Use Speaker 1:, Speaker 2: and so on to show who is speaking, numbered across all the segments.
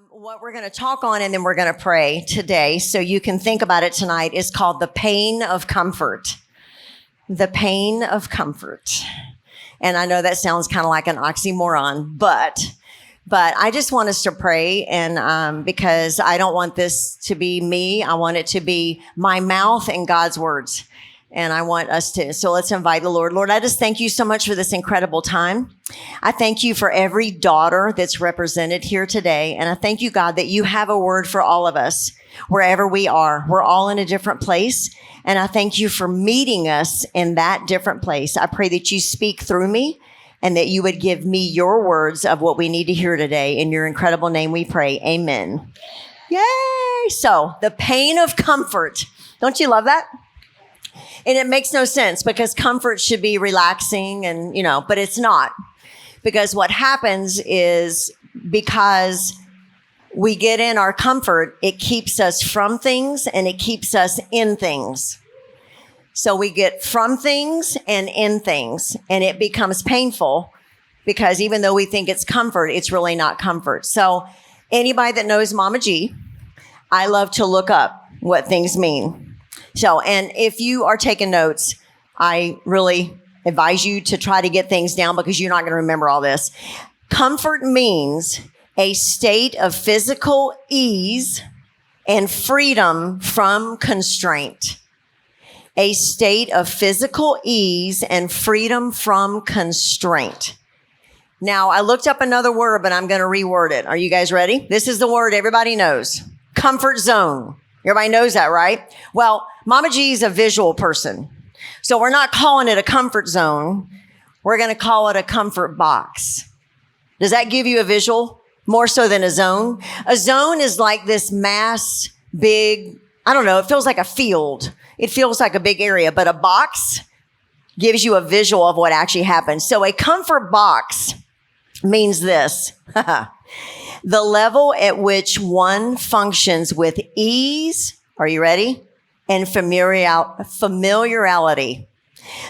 Speaker 1: What we're going to talk on and then we're going to pray today, so you can think about it tonight, is called the pain of comfort. The pain of comfort. And I know that sounds kind of like an oxymoron, but I just want us to pray, and because I don't want this to be me. I want it to be my mouth and God's words. And I want us to, so let's invite the Lord. Lord, I just thank you so much for this incredible time. I thank you for every daughter that's represented here today. And I thank you, God, that you have a word for all of us, wherever we are. We're all in a different place. And I thank you for meeting us in that different place. I pray that you speak through me and that you would give me your words of what we need to hear today. In your incredible name we pray. Amen. Yay! So, the pain of comfort. Don't you love that? And it makes no sense, because comfort should be relaxing and, but it's not. Because what happens is, because we get in our comfort, it keeps us from things and it keeps us in things. So we get from things and in things, and it becomes painful, because even though we think it's comfort, it's really not comfort. So anybody that knows Mama G, I love to look up what things mean. So, and if you are taking notes, I really advise you to try to get things down, because you're not going to remember all this. Comfort means a state of physical ease and freedom from constraint. A state of physical ease and freedom from constraint. Now, I looked up another word, but I'm going to reword it. Are you guys ready? This is the word everybody knows. Comfort zone. Everybody knows that, right? Well, Mama G is a visual person. So we're not calling it a comfort zone. We're going to call it a comfort box. Does that give you a visual? More so than a zone? A zone is like this mass, big, I don't know, it feels like a field. It feels like a big area, but a box gives you a visual of what actually happens. So a comfort box means this. The level at which one functions with ease, are you ready? And familiarity.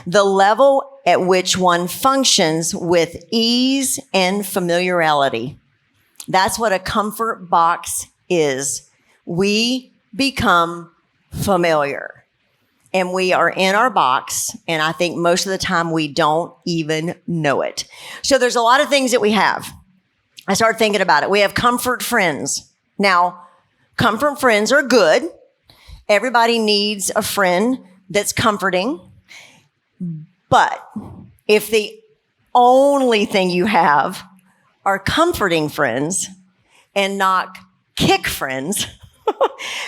Speaker 1: The level at which one functions with ease and familiarity. That's what a comfort box is. We become familiar. And we are in our box, and I think most of the time we don't even know it. So there's a lot of things that we have. I started thinking about it. We have comfort friends. Now, comfort friends are good. Everybody needs a friend that's comforting. But if the only thing you have are comforting friends and not kick friends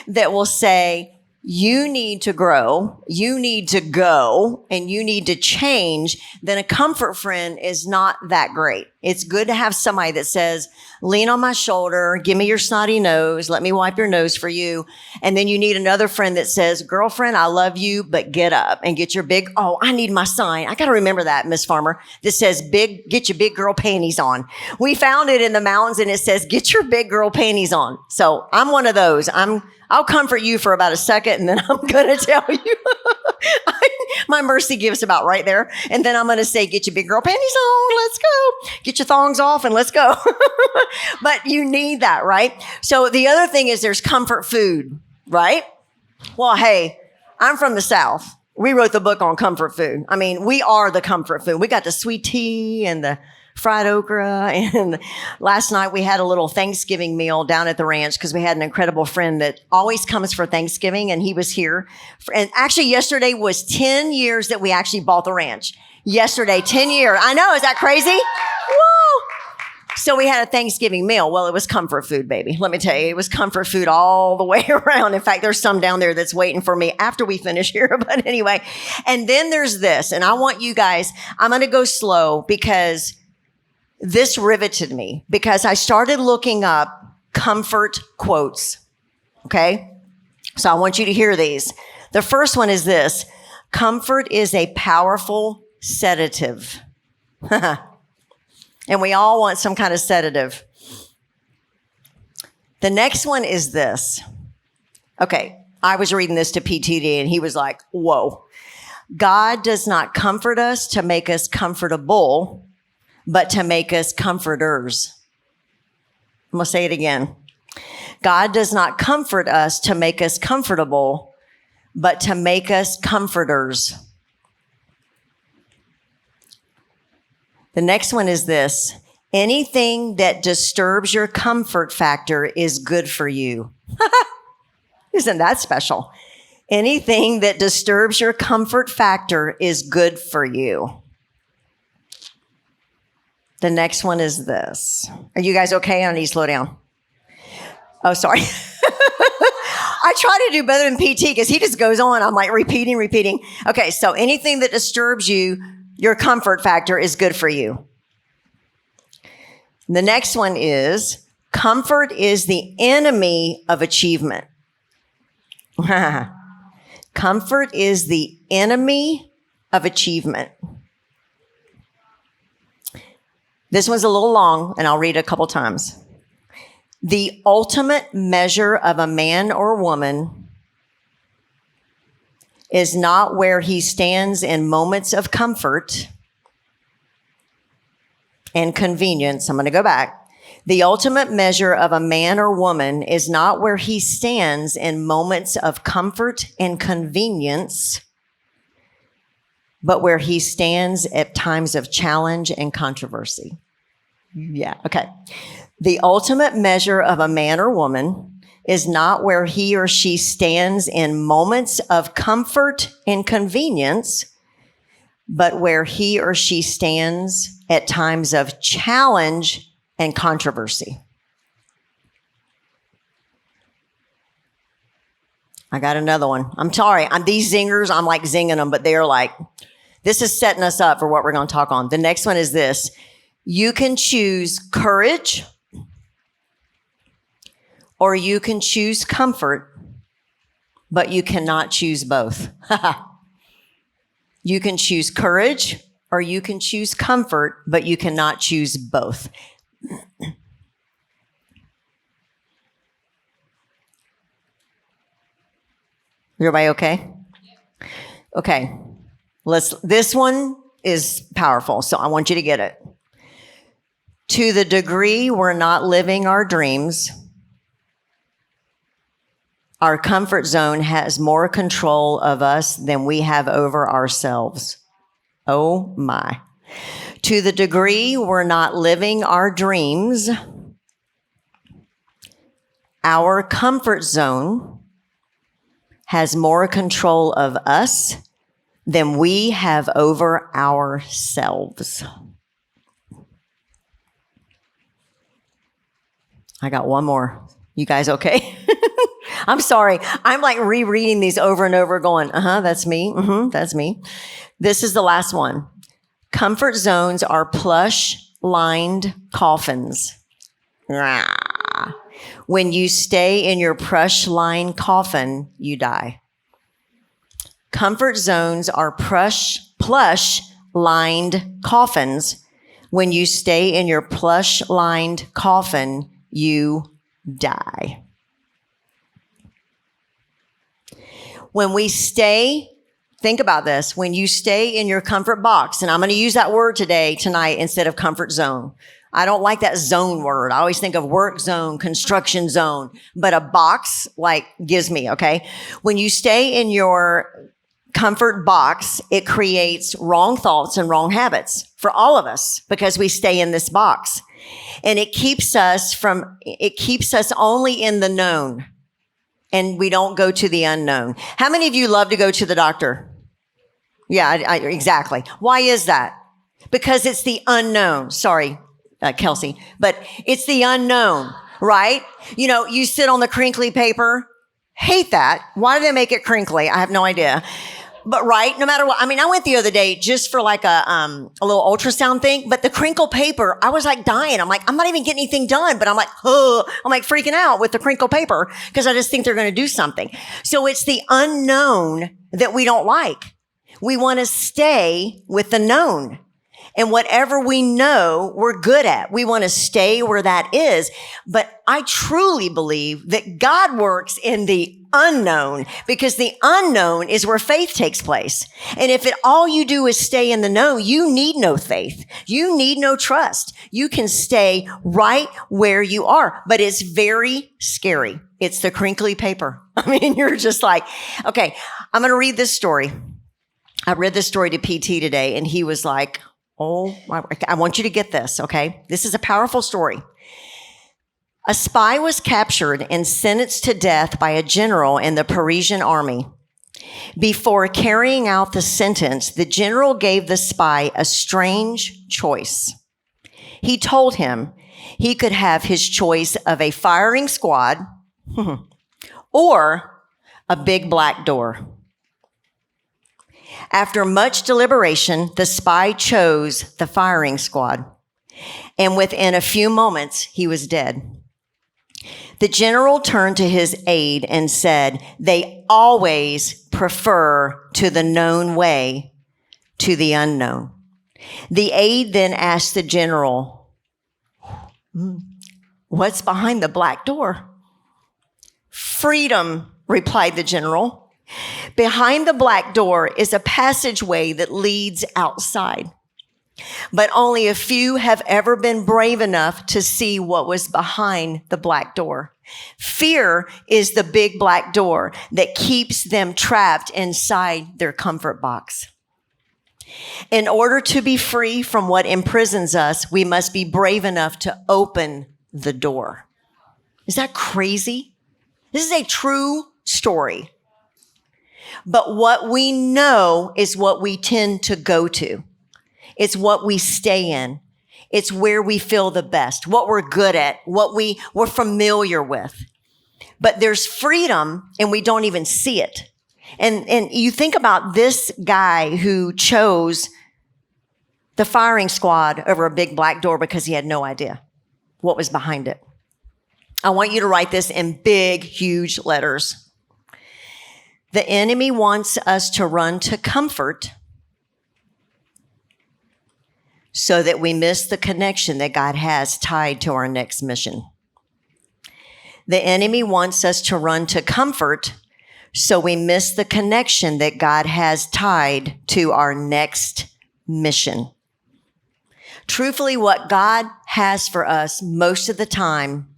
Speaker 1: that will say, you need to grow, you need to go, and you need to change, then a comfort friend is not that great. It's good to have somebody that says, lean on my shoulder, give me your snotty nose, let me wipe your nose for you. And then you need another friend that says, girlfriend, I love you, but get up and get your big, I need my sign. I got to remember that, Miss Farmer. This says, get your big girl panties on. We found it in the mountains, and it says, get your big girl panties on. So I'm one of those. I'll comfort you for about a second, and then I'm going to tell you. My mercy gives about right there. And then I'm going to say, get your big girl panties on. Let's go. Get your thongs off and let's go. But you need that, right? So the other thing is there's comfort food, right? Well, hey, I'm from the South. We wrote the book on comfort food. I mean, we are the comfort food. We got the sweet tea and the fried okra. And last night we had a little Thanksgiving meal down at the ranch, because we had an incredible friend that always comes for Thanksgiving, and he was here. And actually yesterday was 10 years that we actually bought the ranch. Yesterday, 10 years. I know. Is that crazy? Woo! So we had a Thanksgiving meal. Well, it was comfort food, baby. Let me tell you, it was comfort food all the way around. In fact, there's some down there that's waiting for me after we finish here. But anyway, and then there's this, and I want you guys, I'm going to go slow, because this riveted me, because I started looking up comfort quotes. Okay. So I want you to hear these. The first one is this: comfort is a powerful sedative. And we all want some kind of sedative. The next one is this. Okay. I was reading this to PTD, and he was like, whoa. God does not comfort us to make us comfortable, but to make us comforters. I'm going to say it again. God does not comfort us to make us comfortable, but to make us comforters. The next one is this. Anything that disturbs your comfort factor is good for you. Isn't that special? Anything that disturbs your comfort factor is good for you. The next one is this. Are you guys okay? I need to slow down. Oh, sorry. I try to do better than PT because he just goes on. I'm like repeating. Okay, so anything that disturbs you, your comfort factor is good for you. The next one is comfort is the enemy of achievement. Comfort is the enemy of achievement. This one's a little long, and I'll read it a couple times. The ultimate measure of a man or woman is not where he stands in moments of comfort and convenience. I'm going to go back. The ultimate measure of a man or woman is not where he stands in moments of comfort and convenience, but where he stands at times of challenge and controversy. Yeah, okay. The ultimate measure of a man or woman is not where he or she stands in moments of comfort and convenience, but where he or she stands at times of challenge and controversy. I got another one. I'm sorry. These zingers, I'm like zinging them, but they're like, this is setting us up for what we're going to talk on. The next one is this. You can choose courage or you can choose comfort, but you cannot choose both. You can choose courage or you can choose comfort, but you cannot choose both. Everybody okay? Okay. This one is powerful, so I want you to get it. To the degree we're not living our dreams, our comfort zone has more control of us than we have over ourselves. Oh my. To the degree we're not living our dreams, our comfort zone has more control of us than we have over ourselves. I got one more. You guys okay? I'm sorry. I'm like rereading these over and over going, that's me. That's me. This is the last one. Comfort zones are plush-lined coffins. When you stay in your plush-lined coffin, you die. Comfort zones are plush-lined coffins. When you stay in your plush-lined coffin, you die. When we stay, think about this, when you stay in your comfort box, and I'm going to use that word tonight instead of comfort zone. I don't like that zone word. I always think of work zone, construction zone, but a box gives me, okay? When you stay in your comfort box, it creates wrong thoughts and wrong habits for all of us because we stay in this box. And it keeps us only in the known. And we don't go to the unknown. How many of you love to go to the doctor? Yeah, exactly. Why is that? Because it's the unknown. Sorry, Kelsey, but it's the unknown, right? You know, you sit on the crinkly paper. Hate that. Why do they make it crinkly? I have no idea. But right, no matter what. I mean, I went the other day just for like a little ultrasound thing, but the crinkle paper, I was like dying. I'm like, I'm not even getting anything done, but I'm like, I'm like freaking out with the crinkle paper because I just think they're going to do something. So it's the unknown that we don't like. We want to stay with the known. And whatever we know, we're good at. We want to stay where that is. But I truly believe that God works in the unknown, because the unknown is where faith takes place. And if all you do is stay in the known, you need no faith. You need no trust. You can stay right where you are, but it's very scary. It's the crinkly paper. I mean, you're just like, okay, I'm going to read this story. I read this story to PT today, and he was like, oh, I want you to get this, okay? This is a powerful story. A spy was captured and sentenced to death by a general in the Parisian army. Before carrying out the sentence, the general gave the spy a strange choice. He told him he could have his choice of a firing squad or a big black door. After much deliberation, the spy chose the firing squad, and within a few moments, he was dead. The general turned to his aide and said, "They always prefer to the known way to the unknown." The aide then asked the general, "What's behind the black door?" "Freedom," replied the general. "Behind the black door is a passageway that leads outside. But only a few have ever been brave enough to see what was behind the black door. Fear is the big black door that keeps them trapped inside their comfort box. In order to be free from what imprisons us, we must be brave enough to open the door." Is that crazy? This is a true story. But what we know is what we tend to go to. It's what we stay in. It's where we feel the best, what we're good at, what we're familiar with. But there's freedom, and we don't even see it. And you think about this guy who chose the firing squad over a big black door because he had no idea what was behind it. I want you to write this in big, huge letters. The enemy wants us to run to comfort so that we miss the connection that God has tied to our next mission. The enemy wants us to run to comfort so we miss the connection that God has tied to our next mission. Truthfully, what God has for us most of the time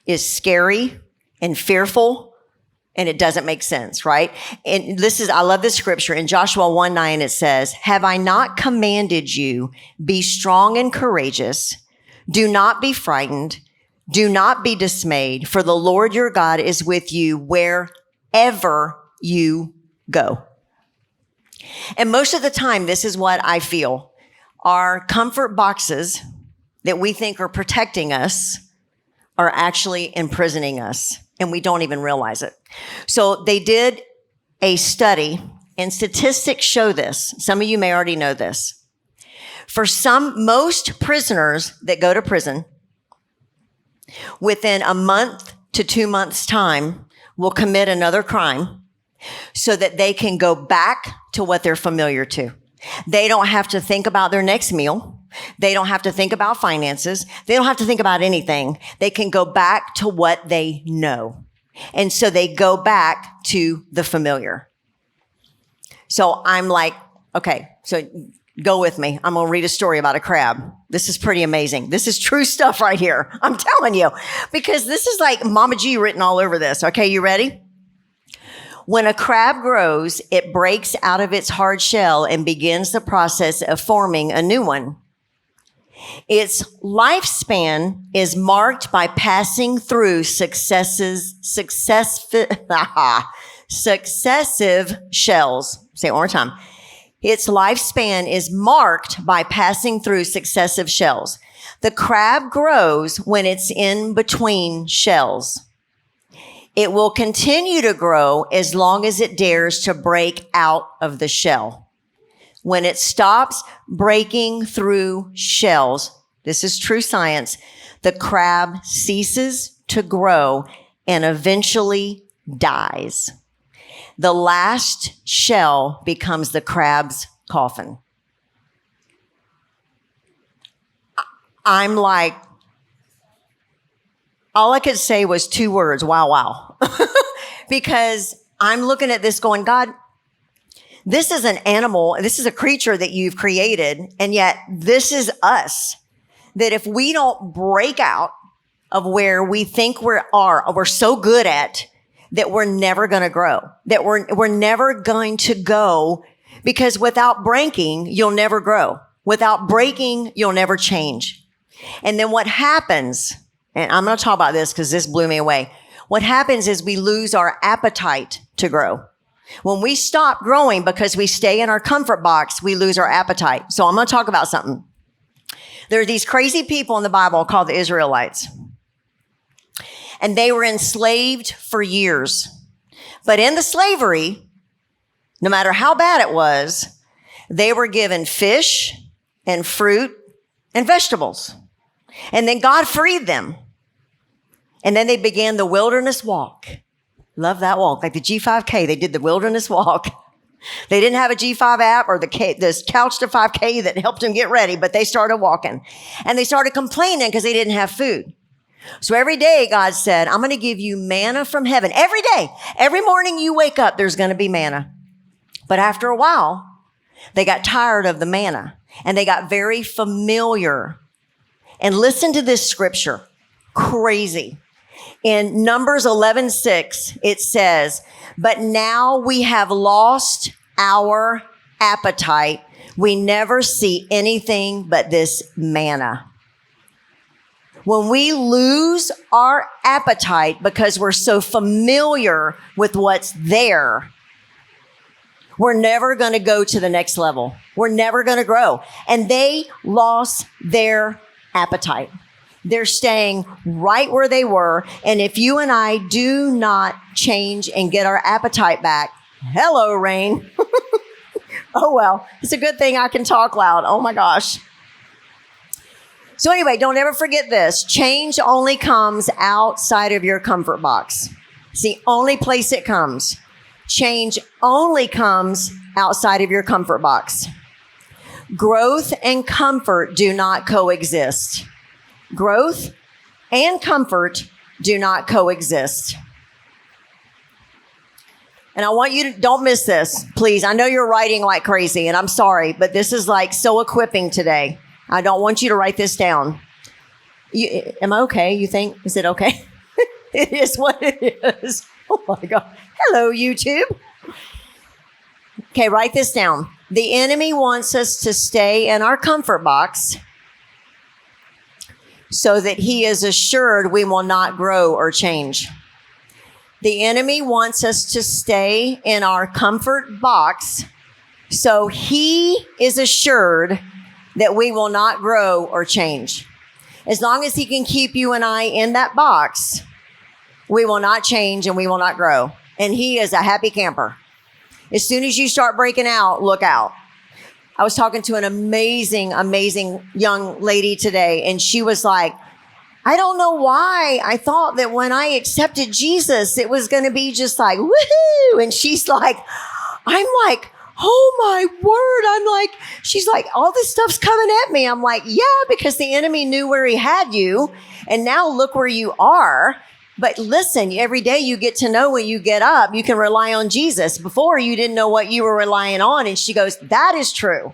Speaker 1: is scary and fearful, and it doesn't make sense, right? And I love this scripture. In Joshua 1:9, it says, "Have I not commanded you, be strong and courageous? Do not be frightened. Do not be dismayed, for the Lord your God is with you wherever you go." And most of the time, this is what I feel. Our comfort boxes that we think are protecting us are actually imprisoning us, and we don't even realize it. So they did a study, and statistics show this. Some of you may already know this. For most prisoners that go to prison, within a month to 2 months' time, will commit another crime so that they can go back to what they're familiar to. They don't have to think about their next meal. They don't have to think about finances. They don't have to think about anything. They can go back to what they know. And so they go back to the familiar. So I'm like, okay, so go with me. I'm going to read a story about a crab. This is pretty amazing. This is true stuff right here. I'm telling you, because this is like Mama G written all over this. Okay, you ready? When a crab grows, it breaks out of its hard shell and begins the process of forming a new one. Its lifespan is marked by passing through successive shells. Say it one more time. Its lifespan is marked by passing through successive shells. The crab grows when it's in between shells. It will continue to grow as long as it dares to break out of the shell. When it stops breaking through shells, this is true science, the crab ceases to grow and eventually dies. The last shell becomes the crab's coffin. I'm like, all I could say was 2 words, wow, wow. Because I'm looking at this going, God, this is an animal, this is a creature that you've created, and yet this is us. That if we don't break out of where we think we're so good at, that we're never going to grow, that we're never going to go, because without breaking, you'll never grow. Without breaking, you'll never change. And then what happens, and I'm going to talk about this because this blew me away. What happens is we lose our appetite to grow. When we stop growing because we stay in our comfort box, we lose our appetite. So I'm going to talk about something. There are these crazy people in the Bible called the Israelites. And they were enslaved for years. But in the slavery, no matter how bad it was, they were given fish and fruit and vegetables. And then God freed them. And then they began the wilderness walk. Love that walk. Like the G5K, they did the wilderness walk. They didn't have a G5 app or this Couch to 5K that helped them get ready, but they started walking. And they started complaining because they didn't have food. So every day God said, I'm going to give you manna from heaven. Every day, every morning you wake up, there's going to be manna. But after a while, they got tired of the manna and they got very familiar. And listen to this scripture. Crazy. In Numbers 11:6, it says, but now we have lost our appetite. We never see anything but this manna. When we lose our appetite because we're so familiar with what's there, we're never going to go to the next level. We're never going to grow. And they lost their appetite. They're staying right where they were. And if you and I do not change and get our appetite back, hello, rain. Oh, well, it's a good thing I can talk loud. Oh, my gosh. So anyway, don't ever forget this. Change only comes outside of your comfort box. It's the only place it comes. Change only comes outside of your comfort box. Growth and comfort do not coexist. Growth and comfort do not coexist. And I want you to, don't miss this, please. I know you're writing like crazy, and I'm sorry, but this is like so equipping today. I don't want you to write this down. Am I okay? You think? Is it okay? It is what it is. Oh my God. Hello, YouTube. Okay, write this down. The enemy wants us to stay in our comfort box so that he is assured we will not grow or change. The enemy wants us to stay in our comfort box so he is assured that we will not grow or change. As long as he can keep you and I in that box, we will not change and we will not grow. And he is a happy camper. As soon as you start breaking out, look out. I was talking to an amazing, amazing young lady today, and she was like, I don't know why I thought that when I accepted Jesus, it was going to be just like, woohoo. And she's like, I'm like, oh my word. I'm like, she's like, all this stuff's coming at me. I'm like, yeah, because the enemy knew where he had you. And now look where you are. But listen, every day you get to know when you get up, you can rely on Jesus. Before you didn't know what you were relying on. And she goes, that is true.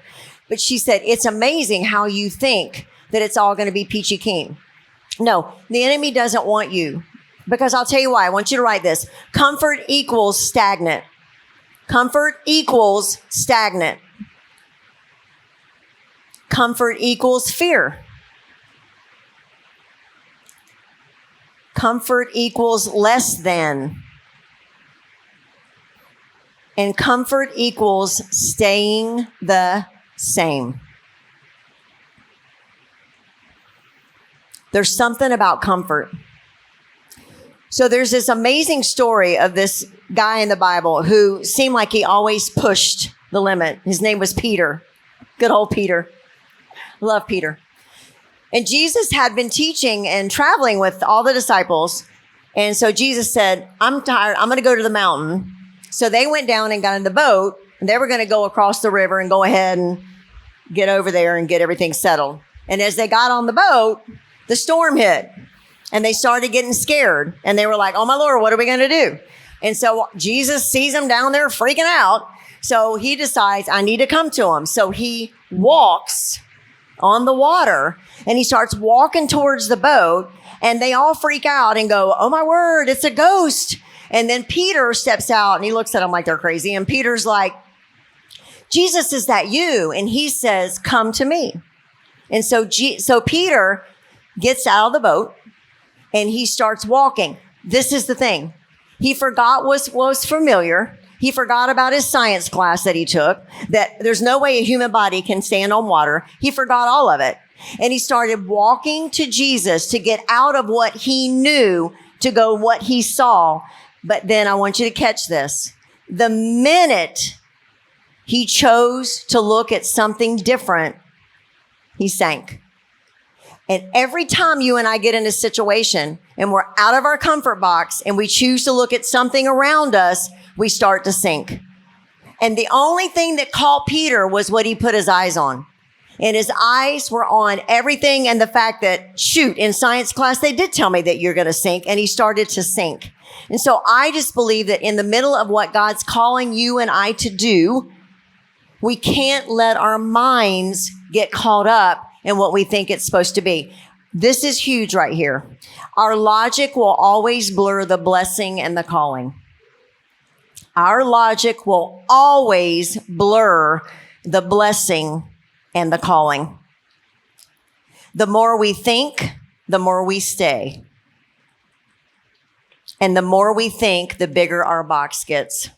Speaker 1: But she said, it's amazing how you think that it's all going to be peachy keen. No, the enemy doesn't want you, because I'll tell you why. I want you to write this. Comfort equals stagnant. Comfort equals stagnant. Comfort equals fear. Comfort equals less than. And comfort equals staying the same. There's something about comfort. So there's this amazing story of this guy in the Bible who seemed like he always pushed the limit. His name was Peter. Good old Peter. Love Peter. And Jesus had been teaching and traveling with all the disciples. And so Jesus said, I'm tired. I'm going to go to the mountain. So they went down and got in the boat. And they were going to go across the river and go ahead and get over there and get everything settled. And as they got on the boat, the storm hit and they started getting scared. And they were like, oh my Lord, what are we going to do? And so Jesus sees them down there freaking out. So he decides, I need to come to him. So he walks on the water and he starts walking towards the boat, and they all freak out and go, oh my word, it's a ghost. And then Peter steps out and he looks at them like they're crazy. And Peter's like, Jesus, is that you? And he says, come to me. And so Peter gets out of the boat and he starts walking. This is the thing. He forgot what was familiar. He forgot about his science class that he took, that there's no way a human body can stand on water. He forgot all of it. And he started walking to Jesus to get out of what he knew to go what he saw. But then I want you to catch this. The minute he chose to look at something different, he sank. And every time you and I get in a situation and we're out of our comfort box and we choose to look at something around us, we start to sink. And the only thing that caught Peter was what he put his eyes on. And his eyes were on everything and the fact that, shoot, in science class, they did tell me that you're going to sink. And he started to sink. And so I just believe that in the middle of what God's calling you and I to do, we can't let our minds get caught up in what we think it's supposed to be. This is huge right here. Our logic will always blur the blessing and the calling. Our logic will always blur the blessing and the calling. The more we think, the more we stay. And the more we think, the bigger our box gets.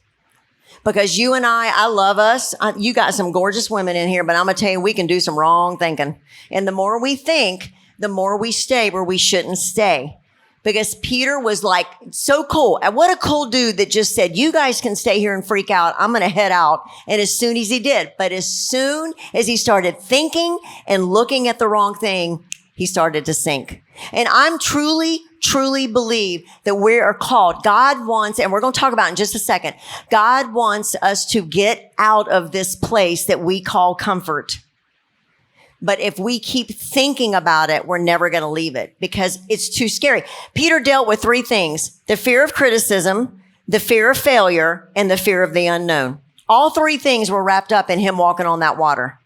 Speaker 1: Because you and I love us. You got some gorgeous women in here, but I'm going to tell you, we can do some wrong thinking. And the more we think, the more we stay where we shouldn't stay. Because Peter was like, so cool. And what a cool dude that just said, you guys can stay here and freak out. I'm going to head out. And as soon as he did, but as soon as he started thinking and looking at the wrong thing, he started to sink. And I'm truly believe that we are called. God wants, and we're going to talk about in just a second, God wants us to get out of this place that we call comfort. But if we keep thinking about it, we're never going to leave it because it's too scary. Peter dealt with three things: the fear of criticism, the fear of failure, and the fear of the unknown. All three things were wrapped up in him walking on that water.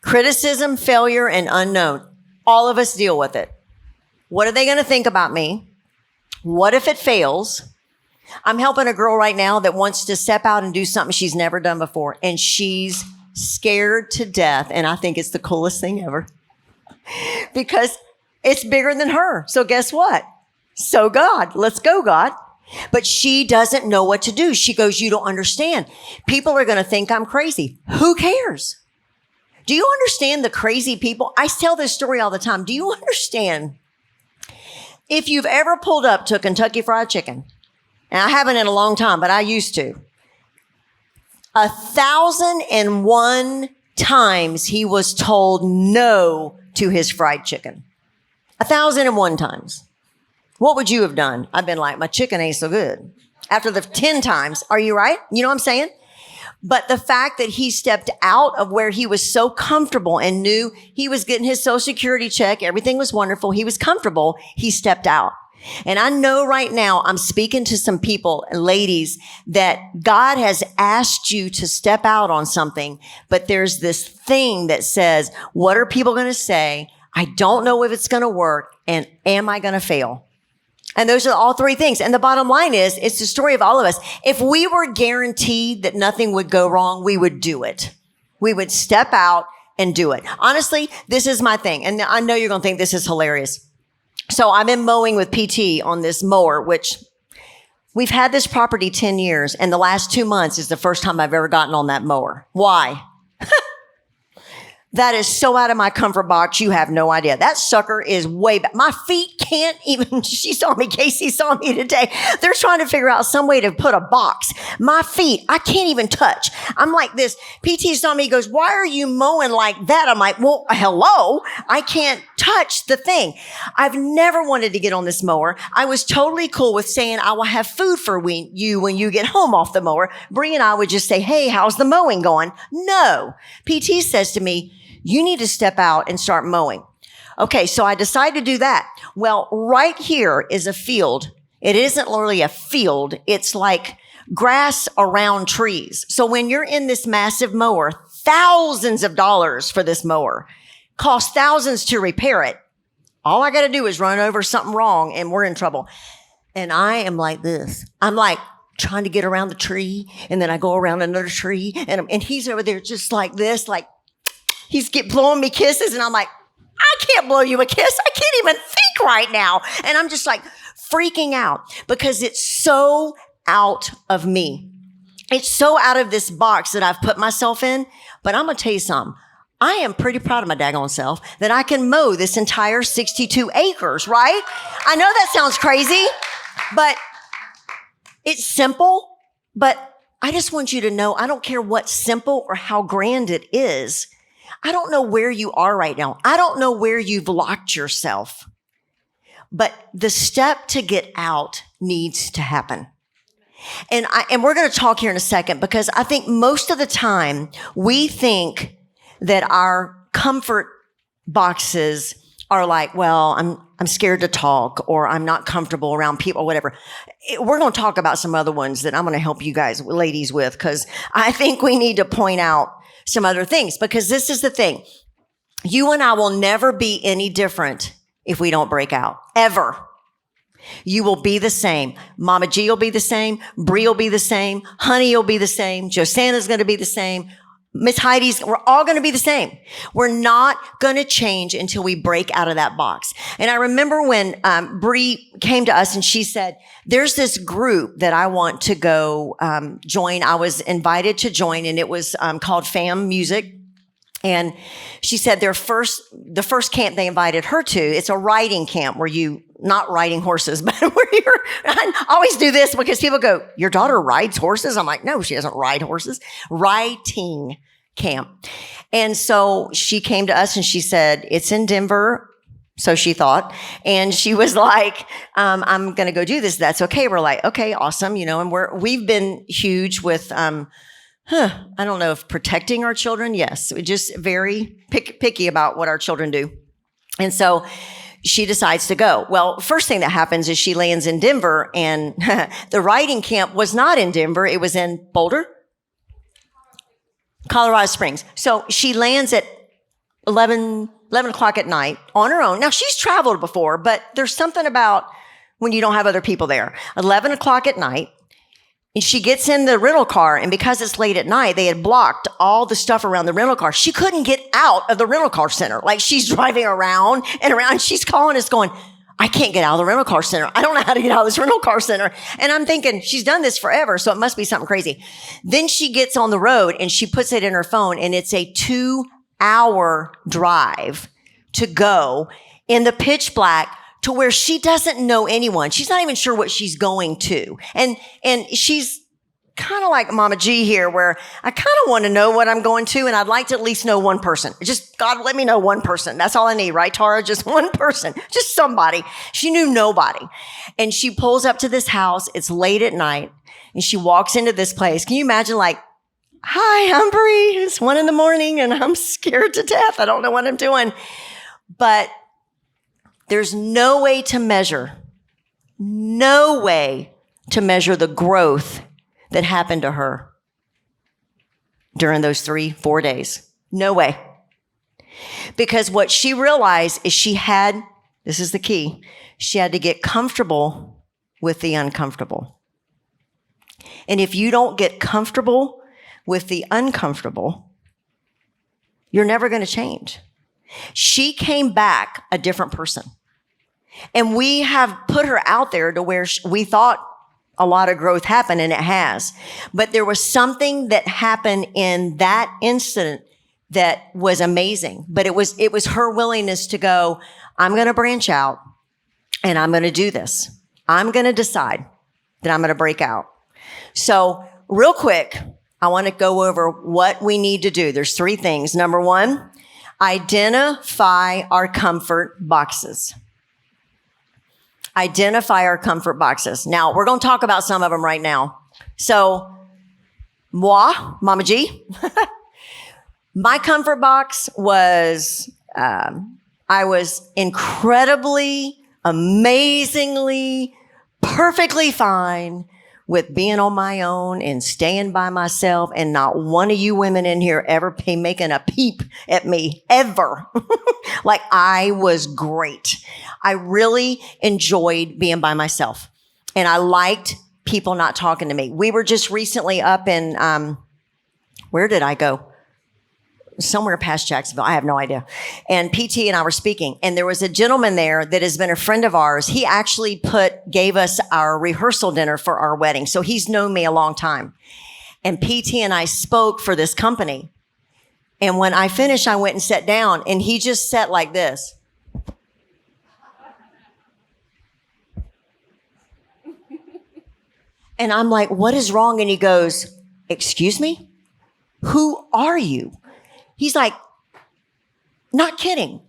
Speaker 1: Criticism, failure, and unknown. All of us deal with it. What are they going to think about me? What if it fails? I'm helping a girl right now that wants to step out and do something she's never done before, and she's scared to death. And I think it's the coolest thing ever because it's bigger than her. So guess what? So God, let's go, God. But she doesn't know what to do. She goes, you don't understand. People are going to think I'm crazy. Who cares? Do you understand the crazy people? I tell this story all the time. Do you understand? If you've ever pulled up to a Kentucky Fried Chicken, and I haven't in a long time, but I used to, 1,001 times he was told no to his fried chicken. 1,001 times. What would you have done? I've been like, my chicken ain't so good. After the 10 times, are you right? You know what I'm saying? But the fact that he stepped out of where he was so comfortable and knew he was getting his Social Security check, everything was wonderful, he was comfortable, he stepped out. And I know right now I'm speaking to some people, ladies, that God has asked you to step out on something, but there's this thing that says, what are people going to say? I don't know if it's going to work. And am I going to fail? And those are all three things. And the bottom line is, it's the story of all of us. If we were guaranteed that nothing would go wrong, we would do it. We would step out and do it. Honestly, this is my thing. And I know you're going to think this is hilarious. So I've been mowing with PT on this mower, which we've had this property 10 years. And the last 2 months is the first time I've ever gotten on that mower. Why? That is so out of my comfort box. You have no idea. That sucker is way back. My feet can't even, she saw me, Casey saw me today. They're trying to figure out some way to put a box. My feet, I can't even touch. I'm like this. PT saw me, he goes, why are you mowing like that? I'm like, well, hello. I can't touch the thing. I've never wanted to get on this mower. I was totally cool with saying I will have food for you when you get home off the mower. Bree and I would just say, hey, how's the mowing going? No. PT says to me, You need to step out and start mowing. Okay, so I decided to do that. Well, right here is a field. It isn't really a field. It's like grass around trees. So when you're in this massive mower, thousands of dollars for this mower, cost thousands to repair it. All I got to do is run over something wrong and we're in trouble. And I am like this. I'm like trying to get around the tree, and then I go around another tree, and he's over there just like this, like he's blowing me kisses, and I'm like, I can't blow you a kiss. I can't even think right now. And I'm just like freaking out because it's so out of me. It's so out of this box that I've put myself in. But I'm going to tell you something. I am pretty proud of my daggone self that I can mow this entire 62 acres, right? I know that sounds crazy, but it's simple. But I just want you to know, I don't care what simple or how grand it is. I don't know where you are right now. I don't know where you've locked yourself. But the step to get out needs to happen. And we're going to talk here in a second, because I think most of the time we think that our comfort boxes are like, well, I'm scared to talk, or I'm not comfortable around people, or whatever. We're going to talk about some other ones that I'm going to help you guys, ladies, with, because I think we need to point out some other things, because this is the thing. You and I will never be any different if we don't break out, ever. You will be the same. Mama G will be the same. Bree will be the same. Honey will be the same. Josanna's going to be the same. Miss Heidi's, we're all going to be the same. We're not going to change until we break out of that box. And I remember when Bree came to us and she said, there's this group that I want to go join. I was invited to join, and it was called Fam Music. And she said the first camp they invited her to, it's a riding camp where you, not riding horses, but where I always do this because people go, your daughter rides horses? I'm like, no, she doesn't ride horses. Riding camp. And so she came to us and she said, it's in Denver. So she thought, and she was like, I'm going to go do this. That's okay. We're like, okay, awesome. You know, and we've been huge with, I don't know if protecting our children. Yes. We're just very picky about what our children do. And so she decides to go. Well, first thing that happens is she lands in Denver, and the riding camp was not in Denver. It was in Boulder, Colorado Springs. So she lands at 11 o'clock at night on her own. Now, she's traveled before, but there's something about when you don't have other people there. 11 o'clock at night. And she gets in the rental car, and because it's late at night, they had blocked all the stuff around the rental car. She couldn't get out of the rental car center. Like, she's driving around and around, and she's calling us going, I can't get out of the rental car center. I don't know how to get out of this rental car center. And I'm thinking, she's done this forever, so it must be something crazy. Then she gets on the road and she puts it in her phone, and it's a 2-hour drive to go in the pitch black to where she doesn't know anyone. She's not even sure what she's going to. And she's kind of like Mama G here, where I kind of want to know what I'm going to, and I'd like to at least know one person. Just, God, let me know one person. That's all I need, right, Tara? Just one person. Just somebody. She knew nobody. And she pulls up to this house. It's late at night, and she walks into this place. Can you imagine, like, hi, I'm Bree. It's 1 a.m, and I'm scared to death. I don't know what I'm doing. But there's no way to measure the growth that happened to her during those 3-4 days. No way. Because what she realized is this is the key, she had to get comfortable with the uncomfortable. And if you don't get comfortable with the uncomfortable, you're never going to change. She came back a different person. And we have put her out there to where we thought a lot of growth happened, and it has. But there was something that happened in that incident that was amazing. But it was her willingness to go, I'm going to branch out, and I'm going to do this. I'm going to decide that I'm going to break out. So real quick, I want to go over what we need to do. There's 3 things. Number 1, identify our comfort boxes. Identify our comfort boxes. Now, we're going to talk about some of them right now. So, Mama G, My comfort box was, I was incredibly, amazingly, perfectly fine with being on my own and staying by myself, and not one of you women in here ever making a peep at me ever. Like, I was great. I really enjoyed being by myself, and I liked people not talking to me. We were just recently up in, where did I go? Somewhere past Jacksonville. I have no idea. And PT and I were speaking, and there was a gentleman there that has been a friend of ours. He actually gave us our rehearsal dinner for our wedding. So he's known me a long time. And PT and I spoke for this company. And when I finished, I went and sat down, and he just sat like this. And I'm like, what is wrong? And he goes, excuse me? Who are you? He's like, not kidding.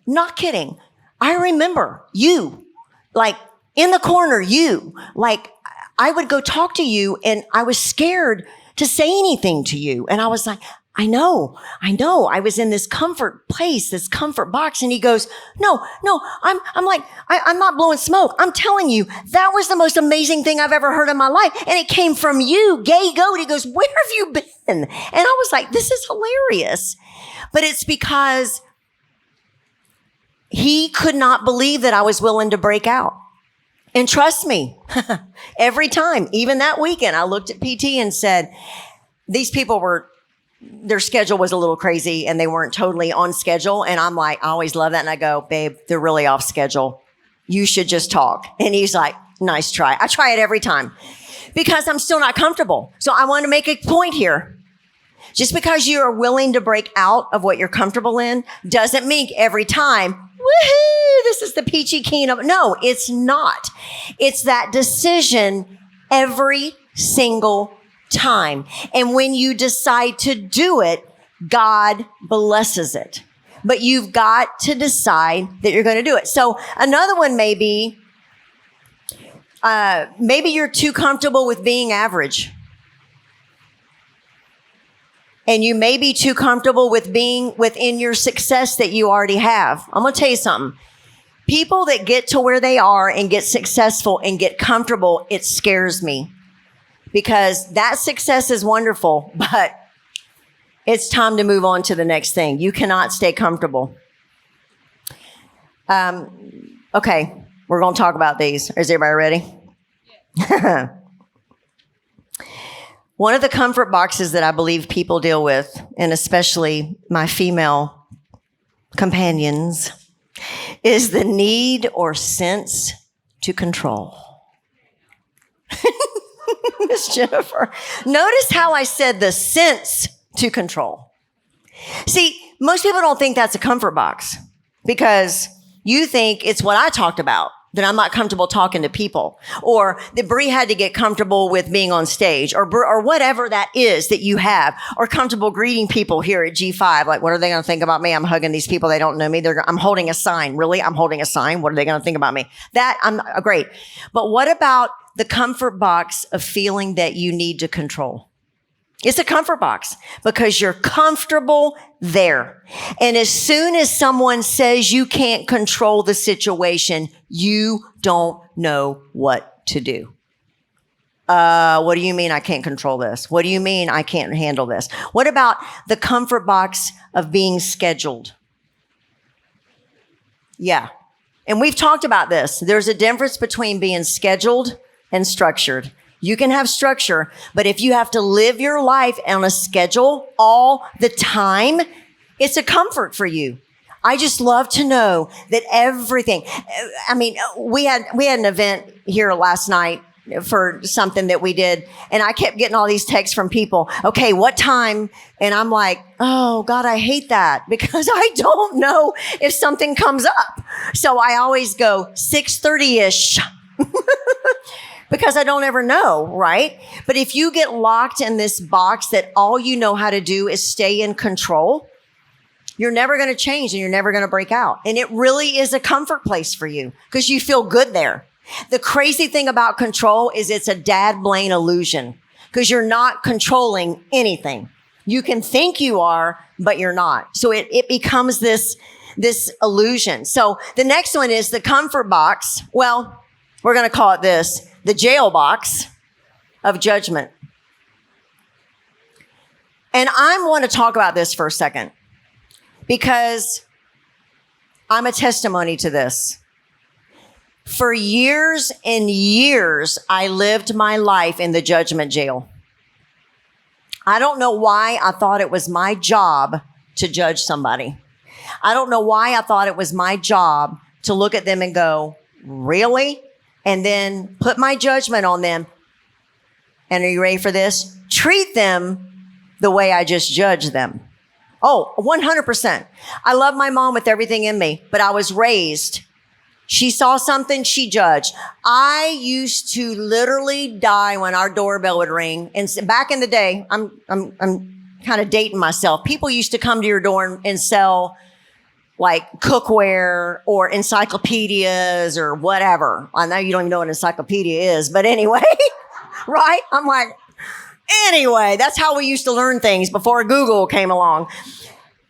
Speaker 1: I remember you, like in the corner, you, like I would go talk to you, and I was scared to say anything to you. And I was like, I know. I was in this comfort place, this comfort box. And he goes, no, I'm like, I'm not blowing smoke. I'm telling you, that was the most amazing thing I've ever heard in my life. And it came from you, Gaye, Goad. He goes, where have you been? And I was like, this is hilarious. But it's because he could not believe that I was willing to break out. And trust me, every time, even that weekend, I looked at PT and said, these people their schedule was a little crazy, and they weren't totally on schedule. And I'm like, I always love that. And I go, babe, they're really off schedule. You should just talk. And he's like, nice try. I try it every time because I'm still not comfortable. So I want to make a point here. Just because you are willing to break out of what you're comfortable in doesn't mean every time, woohoo, this is the peachy keen. No, it's not. It's that decision every single time. And when you decide to do it, God blesses it. But you've got to decide that you're going to do it. So another one may be, maybe you're too comfortable with being average. And you may be too comfortable with being within your success that you already have. I'm going to tell you something. People that get to where they are and get successful and get comfortable, it scares me. Because that success is wonderful, but it's time to move on to the next thing. You cannot stay comfortable. Okay, we're going to talk about these. Is everybody ready? Yeah. One of the comfort boxes that I believe people deal with, and especially my female companions, is the need or sense to control. Miss Jennifer, notice how I said the sense to control. See, most people don't think that's a comfort box because you think it's what I talked about, that I'm not comfortable talking to people, or that Bree had to get comfortable with being on stage, or whatever that is that you have, or comfortable greeting people here at G5. Like, what are they going to think about me? I'm hugging these people. They don't know me. I'm holding a sign. Really? I'm holding a sign. What are they going to think about me? That I'm great. But what about the comfort box of feeling that you need to control? It's a comfort box because you're comfortable there. And as soon as someone says you can't control the situation, you don't know what to do. What do you mean I can't control this? What do you mean I can't handle this? What about the comfort box of being scheduled? Yeah. And we've talked about this. There's a difference between being scheduled and structured. You can have structure, but if you have to live your life on a schedule all the time, it's a comfort for you. I just love to know that everything, I mean, we had an event here last night for something that we did, and I kept getting all these texts from people. Okay, what time? And I'm like, oh God, I hate that because I don't know if something comes up. So I always go 6:30-ish. Because I don't ever know, right? But if you get locked in this box that all you know how to do is stay in control, you're never going to change and you're never going to break out. And it really is a comfort place for you because you feel good there. The crazy thing about control is it's a dad blame illusion because you're not controlling anything. You can think you are, but you're not. So it becomes this illusion. So the next one is the comfort box. Well, we're going to call it this, the jail box of judgment. And I want to talk about this for a second because I'm a testimony to this. For years and years, I lived my life in the judgment jail. I don't know why I thought it was my job to judge somebody. I don't know why I thought it was my job to look at them and go, really? And then put my judgment on them. And are you ready for this? Treat them the way I just judged them. Oh, 100%. I love my mom with everything in me, but I was raised. She saw something, she judged. I used to literally die when our doorbell would ring. And back in the day, I'm kind of dating myself. People used to come to your door and sell like cookware or encyclopedias or whatever. I know you don't even know what an encyclopedia is, but anyway, right? I'm like, anyway, that's how we used to learn things before Google came along.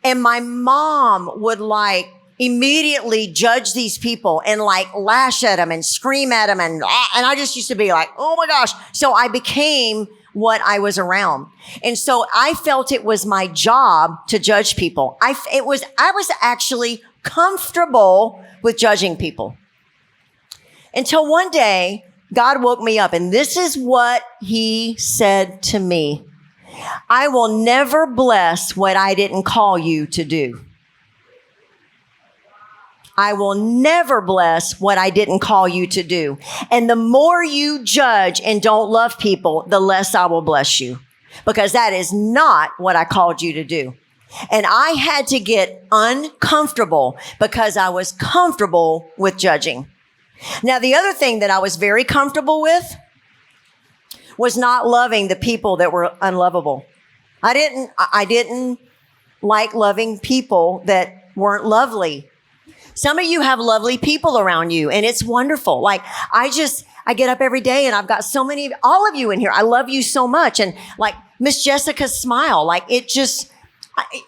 Speaker 1: And my mom would like immediately judge these people and like lash at them and scream at them. And I just used to be like, oh my gosh. So I became what I was around. And so I felt it was my job to judge people. I was actually comfortable with judging people until one day God woke me up, and this is what he said to me. I will never bless what I didn't call you to do. I will never bless what I didn't call you to do. And the more you judge and don't love people, the less I will bless you, because that is not what I called you to do. And I had to get uncomfortable because I was comfortable with judging. Now, the other thing that I was very comfortable with was not loving the people that were unlovable. I didn't like loving people that weren't lovely. Some of you have lovely people around you, and it's wonderful. Like, I get up every day and I've got so many, all of you in here. I love you so much. And like Miss Jessica's smile, like it just,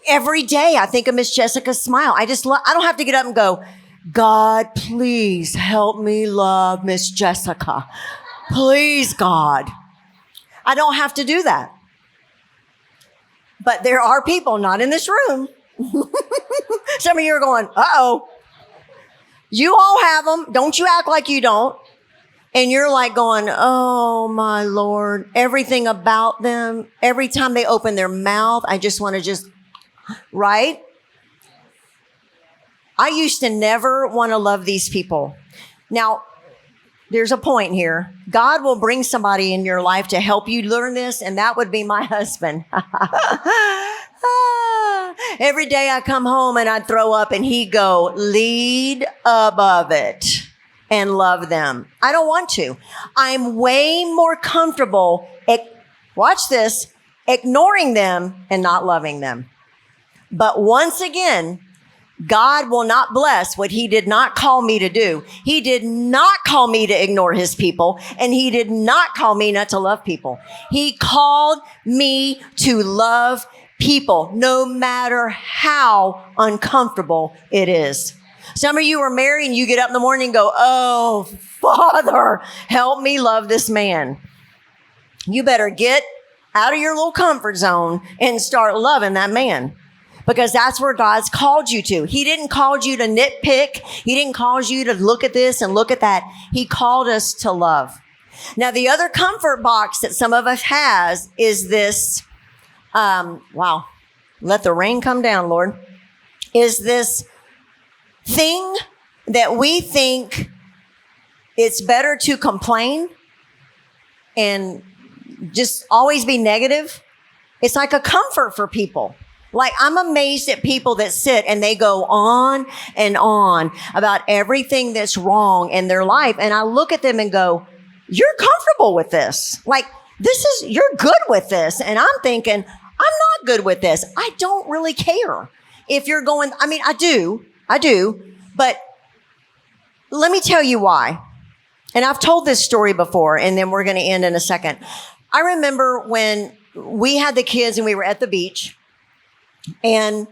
Speaker 1: every day I think of Miss Jessica's smile. I don't have to get up and go, God, please help me love Miss Jessica. Please, God. I don't have to do that. But there are people not in this room. Some of you are going, uh-oh. You all have them. Don't you act like you don't. And you're like going, oh, my Lord. Everything about them, every time they open their mouth, I just want to right? I used to never want to love these people. Now, there's a point here. God will bring somebody in your life to help you learn this, and that would be my husband. Every day I come home and I'd throw up and he'd go, lead above it and love them. I don't want to. I'm way more comfortable, watch this, ignoring them and not loving them. But once again, God will not bless what he did not call me to do. He did not call me to ignore his people, and he did not call me not to love people. He called me to love people, no matter how uncomfortable it is. Some of you are married and you get up in the morning and go, oh, Father, help me love this man. You better get out of your little comfort zone and start loving that man. Because that's where God's called you to. He didn't call you to nitpick. He didn't call you to look at this and look at that. He called us to love. Now, the other comfort box that some of us has is this, wow, let the rain come down, Lord, is this thing that we think it's better to complain and just always be negative. It's like a comfort for people. Like, I'm amazed at people that sit and they go on and on about everything that's wrong in their life. And I look at them and go, you're comfortable with this. Like, you're good with this. And I'm thinking, I'm not good with this. I don't really care if you're going, I do. But let me tell you why. And I've told this story before, and then we're going to end in a second. I remember when we had the kids and we were at the beach, and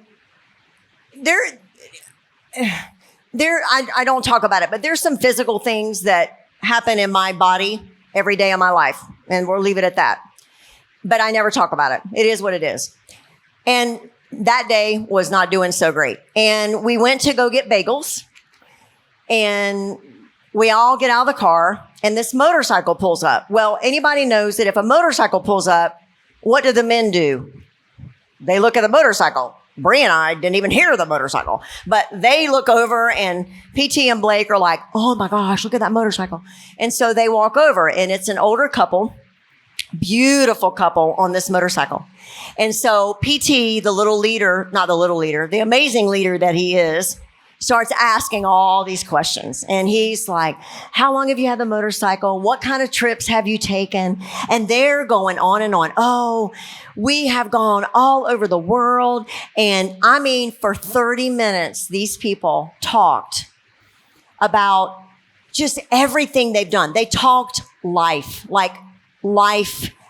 Speaker 1: I don't talk about it, but there's some physical things that happen in my body every day of my life, and we'll leave it at that. But I never talk about it. It is what it is. And that day was not doing so great. And we went to go get bagels, and we all get out of the car, and this motorcycle pulls up. Well, anybody knows that if a motorcycle pulls up, what do the men do? They look at the motorcycle. Bree and I didn't even hear the motorcycle, but they look over, and PT and Blake are like, oh my gosh, look at that motorcycle. And so they walk over, and it's an older couple, beautiful couple on this motorcycle. And so PT, the amazing leader that he is, starts asking all these questions. And he's like, how long have you had the motorcycle? What kind of trips have you taken? And they're going on and on. Oh, we have gone all over the world. And I mean, for 30 minutes, these people talked about just everything they've done. They talked life,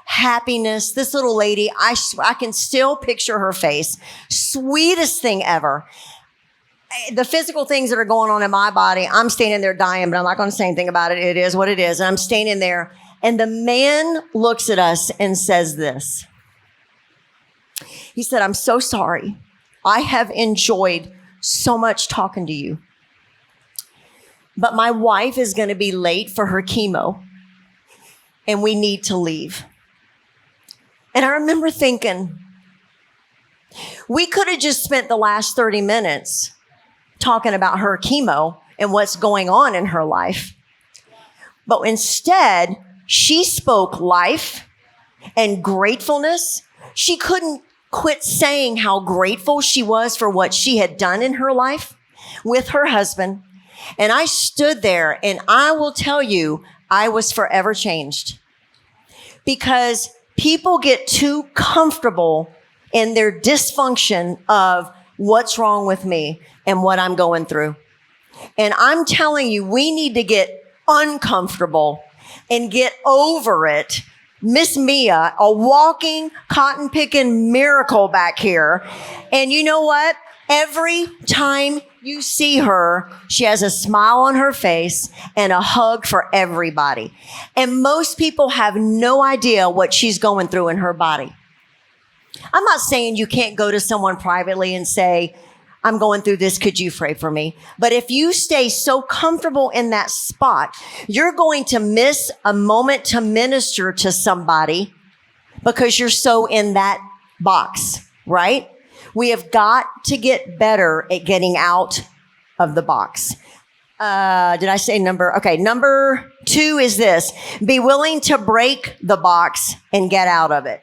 Speaker 1: happiness. This little lady, I can still picture her face. Sweetest thing ever. The physical things that are going on in my body, I'm standing there dying, but I'm not going to say anything about it. It is what it is. And I'm standing there, and the man looks at us and says this. He said, I'm so sorry. I have enjoyed so much talking to you, but my wife is going to be late for her chemo, and we need to leave. And I remember thinking, we could have just spent the last 30 minutes talking about her chemo and what's going on in her life. But instead, she spoke life and gratefulness. She couldn't quit saying how grateful she was for what she had done in her life with her husband. And I stood there, and I will tell you, I was forever changed, because people get too comfortable in their dysfunction of what's wrong with me and what I'm going through. And I'm telling you, we need to get uncomfortable and get over it. Miss Mia, a walking cotton picking miracle back here. And you know what? Every time you see her, she has a smile on her face and a hug for everybody. And most people have no idea what she's going through in her body. I'm not saying you can't go to someone privately and say, I'm going through this. Could you pray for me? But if you stay so comfortable in that spot, you're going to miss a moment to minister to somebody because you're so in that box, right? We have got to get better at getting out of the box. Did I say number? Okay, number 2 is this. Be willing to break the box and get out of it.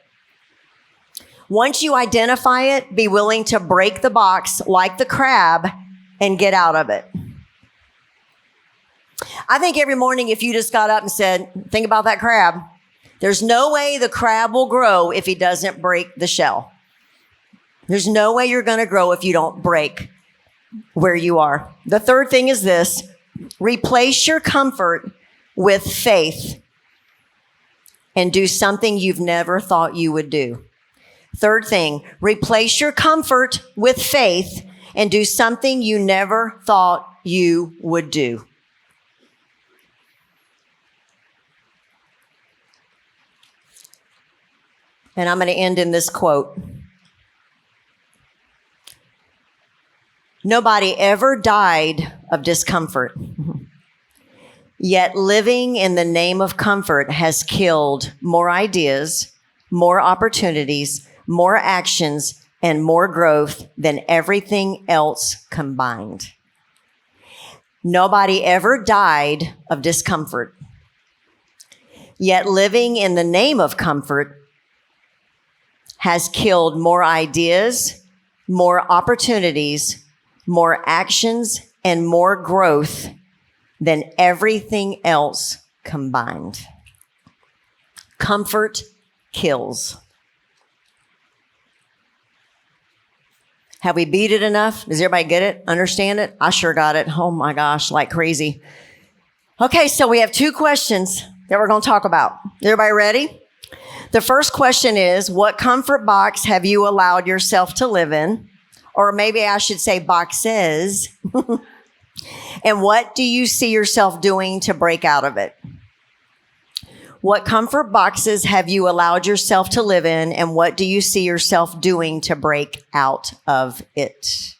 Speaker 1: Once you identify it, be willing to break the box like the crab and get out of it. I think every morning if you just got up and said, think about that crab, there's no way the crab will grow if he doesn't break the shell. There's no way you're going to grow if you don't break where you are. The third thing is this. Replace your comfort with faith and do something you've never thought you would do. Third thing, replace your comfort with faith and do something you never thought you would do. And I'm going to end in this quote. Nobody ever died of discomfort, yet living in the name of comfort has killed more ideas, more opportunities, more actions, and more growth than everything else combined. Nobody ever died of discomfort, yet living in the name of comfort has killed more ideas, more opportunities, more actions, and more growth than everything else combined. Comfort kills. Have we beat it enough? Does everybody get it? Understand it? I sure got it. Oh my gosh, like crazy. Okay, so we have 2 questions that we're going to talk about. Is everybody ready? The first question is, what comfort box have you allowed yourself to live in? Or maybe I should say boxes. And what do you see yourself doing to break out of it? What comfort boxes have you allowed yourself to live in, and what do you see yourself doing to break out of it?